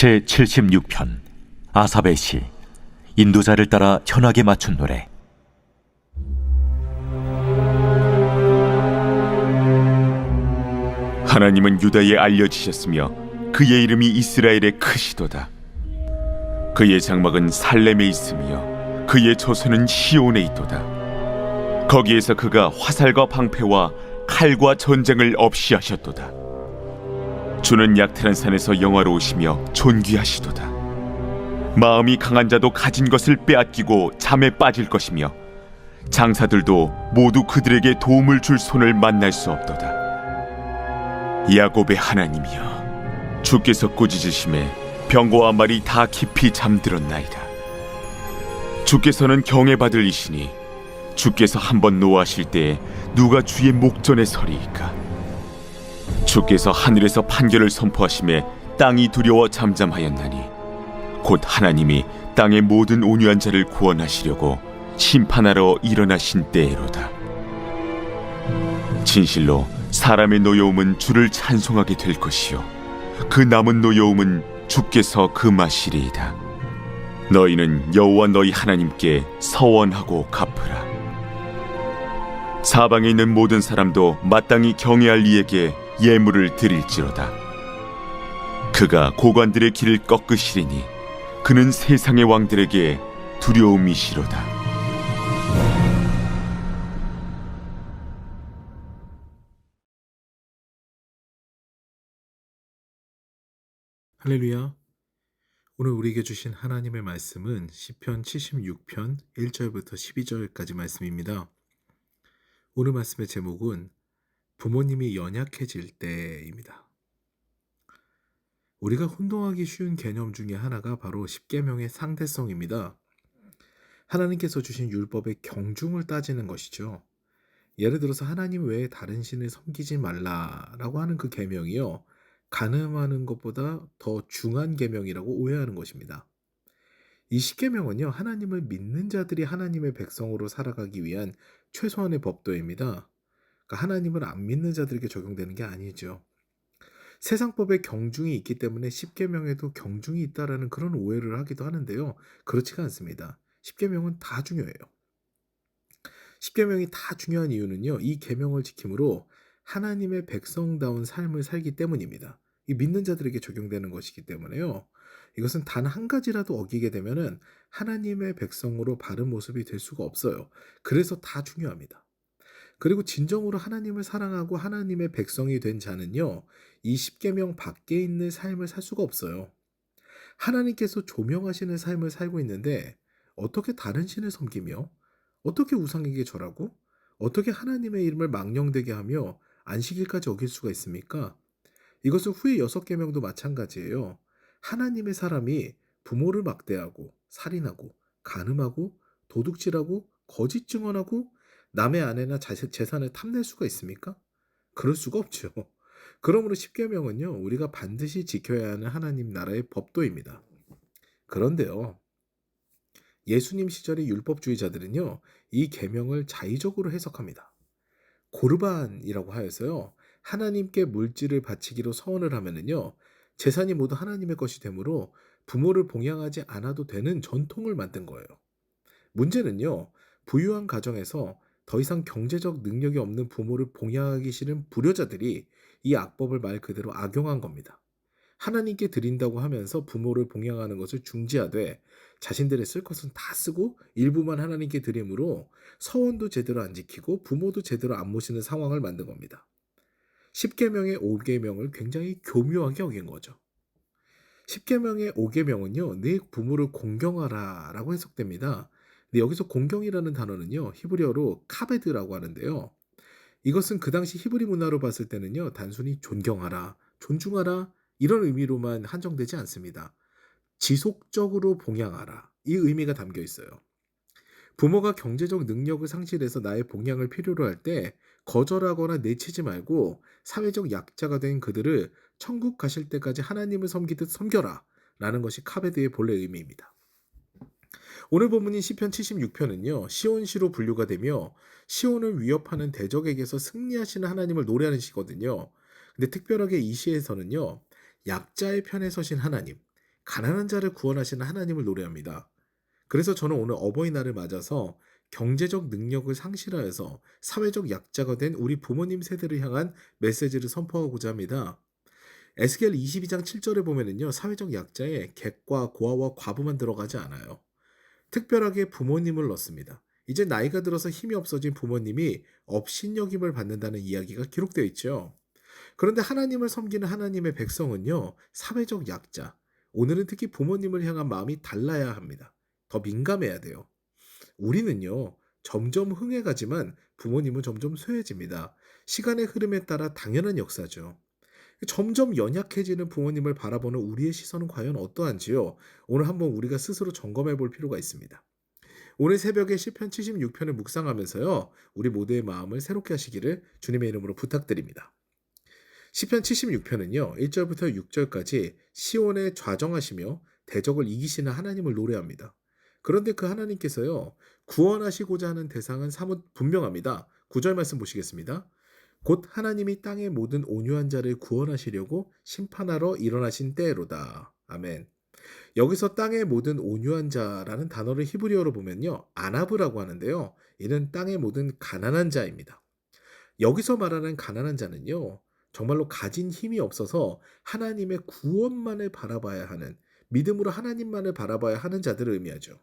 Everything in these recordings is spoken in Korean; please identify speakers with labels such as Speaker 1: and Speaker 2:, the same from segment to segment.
Speaker 1: 제76편 아삽의 시. 인도자를 따라 현악에 맞춘 노래.
Speaker 2: 하나님은 유다에 알려지셨으며 그의 이름이 이스라엘에 크시도다. 그의 장막은 살렘에 있으며 그의 조서는 시온에 있도다. 거기에서 그가 화살과 방패와 칼과 전쟁을 없이 하셨도다. 주는 약탈한 산에서 영화로우시며 존귀하시도다. 마음이 강한 자도 가진 것을 빼앗기고 잠에 빠질 것이며 장사들도 모두 그들에게 도움을 줄 손을 만날 수 없도다. 야곱의 하나님이여, 주께서 꾸짖으심에 병거와 말이 다 깊이 잠들었나이다. 주께서는 경외받을 이시니 주께서 한번 노하실 때에 누가 주의 목전에 서리이까. 주께서 하늘에서 판결을 선포하심에 땅이 두려워 잠잠하였나니 곧 하나님이 땅의 모든 온유한 자를 구원하시려고 심판하러 일어나신 때에로다. 진실로 사람의 노여움은 주를 찬송하게 될 것이요 그 남은 노여움은 주께서 금하시리이다. 너희는 여호와 너희 하나님께 서원하고 갚으라. 사방에 있는 모든 사람도 마땅히 경외할 이에게 예물을 드릴지로다. 그가 고관들의 길을 꺾으시리니 그는 세상의 왕들에게 두려움이시로다.
Speaker 3: 할렐루야. 오늘 우리에게 주신 하나님의 말씀은 시편 76편 1절부터 12절까지 말씀입니다. 오늘 말씀의 제목은 부모님이 연약해질 때입니다. 우리가 혼동하기 쉬운 개념 중에 하나가 바로 십계명의 상대성입니다. 하나님께서 주신 율법의 경중을 따지는 것이죠. 예를 들어서 하나님 외에 다른 신을 섬기지 말라라고 하는 그 계명이요, 간음하는 것보다 더 중한 계명이라고 오해하는 것입니다. 이 십계명은요, 하나님을 믿는 자들이 하나님의 백성으로 살아가기 위한 최소한의 법도입니다. 그러니까 하나님을 안 믿는 자들에게 적용되는 게 아니죠. 세상법에 경중이 있기 때문에 십계명에도 경중이 있다라는 그런 오해를 하기도 하는데요, 그렇지가 않습니다. 십계명은 다 중요해요. 십계명이 다 중요한 이유는요, 이 계명을 지킴으로 하나님의 백성다운 삶을 살기 때문입니다. 이 믿는 자들에게 적용되는 것이기 때문에요. 이것은 단 한 가지라도 어기게 되면은 하나님의 백성으로 바른 모습이 될 수가 없어요. 그래서 다 중요합니다. 그리고 진정으로 하나님을 사랑하고 하나님의 백성이 된 자는요, 이 십계명 밖에 있는 삶을 살 수가 없어요. 하나님께서 조명하시는 삶을 살고 있는데 어떻게 다른 신을 섬기며, 어떻게 우상에게 절하고, 어떻게 하나님의 이름을 망령되게 하며 안식일까지 어길 수가 있습니까? 이것은 후에 6계명도 마찬가지예요. 하나님의 사람이 부모를 막대하고 살인하고 간음하고 도둑질하고 거짓 증언하고 남의 아내나 재산을 탐낼 수가 있습니까? 그럴 수가 없죠. 그러므로 십계명은요, 우리가 반드시 지켜야 하는 하나님 나라의 법도입니다. 그런데요, 예수님 시절의 율법주의자들은요, 이 계명을 자의적으로 해석합니다. 고르반이라고 하여서요, 하나님께 물질을 바치기로 서원을 하면은요, 재산이 모두 하나님의 것이 되므로 부모를 봉양하지 않아도 되는 전통을 만든 거예요. 문제는요, 부유한 가정에서 더 이상 경제적 능력이 없는 부모를 봉양하기 싫은 불효자들이 이 악법을 말 그대로 악용한 겁니다. 하나님께 드린다고 하면서 부모를 봉양하는 것을 중지하되 자신들의 쓸 것은 다 쓰고 일부만 하나님께 드림으로 서원도 제대로 안 지키고 부모도 제대로 안 모시는 상황을 만든 겁니다. 10계명의 5계명을 굉장히 교묘하게 어긴 거죠. 10계명의 5계명은요, 내 부모를 공경하라 라고 해석됩니다. 근데 여기서 공경이라는 단어는요, 히브리어로 카베드라고 하는데요, 이것은 그 당시 히브리 문화로 봤을 때는요, 단순히 존경하라, 존중하라 이런 의미로만 한정되지 않습니다. 지속적으로 봉양하라, 이 의미가 담겨 있어요. 부모가 경제적 능력을 상실해서 나의 봉양을 필요로 할 때 거절하거나 내치지 말고 사회적 약자가 된 그들을 천국 가실 때까지 하나님을 섬기듯 섬겨라 라는 것이 카베드의 본래 의미입니다. 오늘 본문인 시편 76편은요, 시온시로 분류가 되며 시온을 위협하는 대적에게서 승리하시는 하나님을 노래하는 시거든요. 근데 특별하게 이 시에서는요, 약자의 편에 서신 하나님, 가난한 자를 구원하시는 하나님을 노래합니다. 그래서 저는 오늘 어버이날을 맞아서 경제적 능력을 상실하여서 사회적 약자가 된 우리 부모님 세대를 향한 메시지를 선포하고자 합니다. 에스겔 22장 7절에 보면은요, 사회적 약자에 객과 고아와 과부만 들어가지 않아요. 특별하게 부모님을 넣습니다. 이제 나이가 들어서 힘이 없어진 부모님이 업신여김을 받는다는 이야기가 기록되어 있죠. 그런데 하나님을 섬기는 하나님의 백성은요, 사회적 약자, 오늘은 특히 부모님을 향한 마음이 달라야 합니다. 더 민감해야 돼요. 우리는요, 점점 흥해가지만 부모님은 점점 쇠해집니다. 시간의 흐름에 따라 당연한 역사죠. 점점 연약해지는 부모님을 바라보는 우리의 시선은 과연 어떠한지요? 오늘 한번 우리가 스스로 점검해 볼 필요가 있습니다. 오늘 새벽에 시편 76편을 묵상하면서요, 우리 모두의 마음을 새롭게 하시기를 주님의 이름으로 부탁드립니다. 시편 76편은요, 1절부터 6절까지 시온에 좌정하시며 대적을 이기시는 하나님을 노래합니다. 그런데 그 하나님께서요, 구원하시고자 하는 대상은 사뭇 분명합니다. 9절 말씀 보시겠습니다. 곧 하나님이 땅의 모든 온유한 자를 구원하시려고 심판하러 일어나신 때로다. 아멘. 여기서 땅의 모든 온유한 자라는 단어를 히브리어로 보면요, 아나브라고 하는데요, 이는 땅의 모든 가난한 자입니다. 여기서 말하는 가난한 자는요, 정말로 가진 힘이 없어서 하나님의 구원만을 바라봐야 하는, 믿음으로 하나님만을 바라봐야 하는 자들을 의미하죠.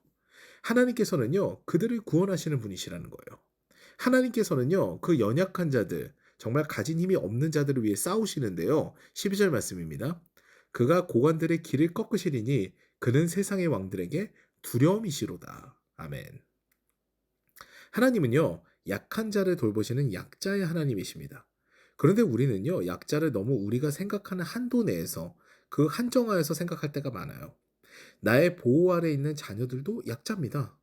Speaker 3: 하나님께서는요, 그들을 구원하시는 분이시라는 거예요. 하나님께서는요, 그 연약한 자들, 정말 가진 힘이 없는 자들을 위해 싸우시는데요. 12절 말씀입니다. 그가 고관들의 길을 꺾으시리니 그는 세상의 왕들에게 두려움이시로다. 아멘. 하나님은요, 약한 자를 돌보시는 약자의 하나님이십니다. 그런데 우리는요, 약자를 너무 우리가 생각하는 한도 내에서 그 한정하에서 생각할 때가 많아요. 나의 보호 아래 있는 자녀들도 약자입니다.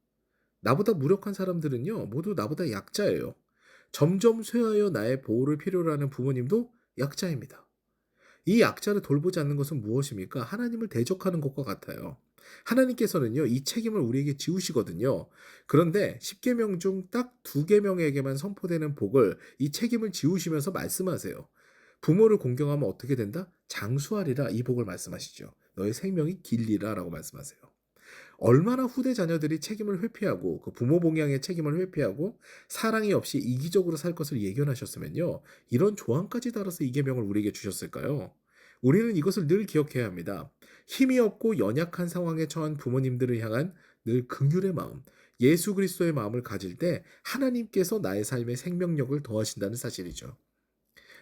Speaker 3: 나보다 무력한 사람들은요, 모두 나보다 약자예요. 점점 쇠하여 나의 보호를 필요로 하는 부모님도 약자입니다. 이 약자를 돌보지 않는 것은 무엇입니까? 하나님을 대적하는 것과 같아요. 하나님께서는요, 이 책임을 우리에게 지우시거든요. 그런데 10계명 중 딱 2계명에게만 선포되는 복을, 이 책임을 지우시면서 말씀하세요. 부모를 공경하면 어떻게 된다? 장수하리라, 이 복을 말씀하시죠. 너의 생명이 길리라 라고 말씀하세요. 얼마나 후대 자녀들이 책임을 회피하고 그 부모 봉양의 책임을 회피하고 사랑이 없이 이기적으로 살 것을 예견하셨으면요, 이런 조항까지 달아서 이 계명을 우리에게 주셨을까요? 우리는 이것을 늘 기억해야 합니다. 힘이 없고 연약한 상황에 처한 부모님들을 향한 늘 긍휼의 마음, 예수 그리스도의 마음을 가질 때 하나님께서 나의 삶에 생명력을 더하신다는 사실이죠.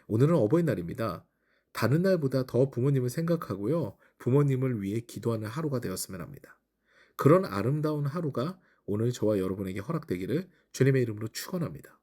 Speaker 3: 오늘은 어버이날입니다. 다른 날보다 더 부모님을 생각하고요, 부모님을 위해 기도하는 하루가 되었으면 합니다. 그런 아름다운 하루가 오늘 저와 여러분에게 허락되기를 주님의 이름으로 축원합니다.